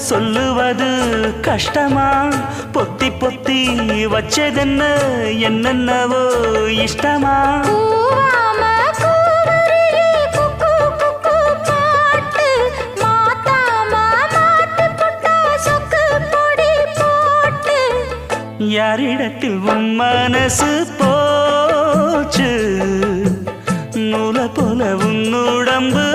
சொல்லுவது கஷ்டமா பொத்தி பொத்தி வச்சதென்ன என்னென்னவோ இஷ்டமா யாரிடத்தில் உன் மனசு போச்சு நூலை போல உன் உடம்பு